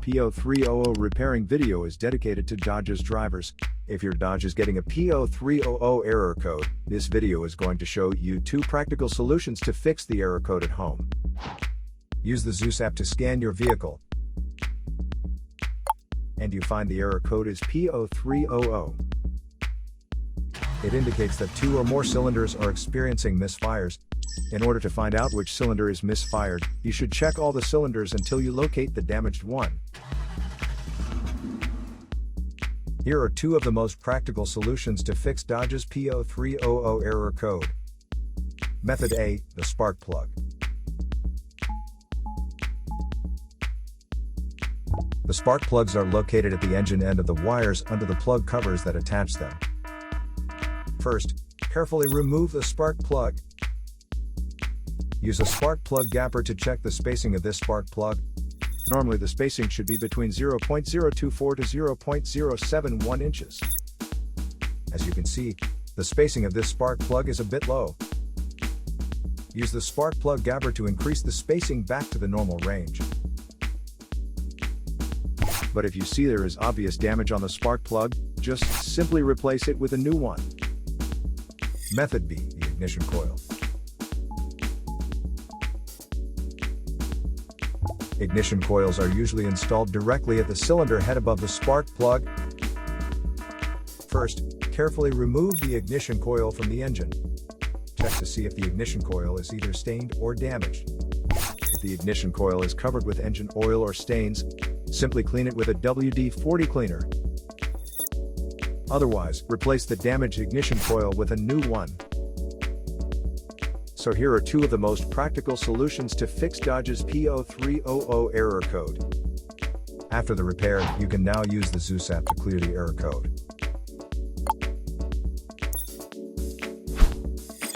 P0300 repairing video is dedicated to Dodge's drivers. If your Dodge is getting a P0300 error code, this video is going to show you 2 practical solutions to fix the error code at home. Use the Zeus app to scan your vehicle, and you find the error code is P0300. It indicates that 2 or more cylinders are experiencing misfires. In order to find out which cylinder is misfired, you should check all the cylinders until you locate the damaged one. Here are 2 of the most practical solutions to fix Dodge's P0300 error code. Method A, the spark plug. The spark plugs are located at the engine end of the wires under the plug covers that attach them. First, carefully remove the spark plug. Use a spark plug gapper to check the spacing of this spark plug. Normally the spacing should be between 0.024 to 0.071 inches. As you can see, the spacing of this spark plug is a bit low. Use the spark plug gapper to increase the spacing back to the normal range. But if you see there is obvious damage on the spark plug, just simply replace it with a new one. Method B, the ignition coil. Ignition coils are usually installed directly at the cylinder head above the spark plug. First, carefully remove the ignition coil from the engine. Check to see if the ignition coil is either stained or damaged. If the ignition coil is covered with engine oil or stains, simply clean it with a WD-40 cleaner. Otherwise, replace the damaged ignition coil with a new one. So here are 2 of the most practical solutions to fix Dodge's P0300 error code. After the repair, you can now use the Zeus app to clear the error code.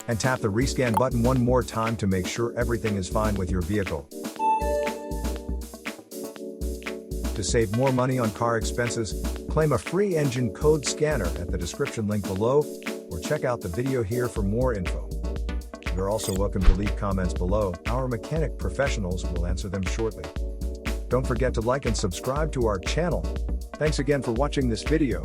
And tap the rescan button one more time to make sure everything is fine with your vehicle. To save more money on car expenses, claim a free engine code scanner at the description link below, or check out the video here for more info. You're also welcome to leave comments below. Our mechanic professionals will answer them shortly. Don't forget to like and subscribe to our channel. Thanks again for watching this video.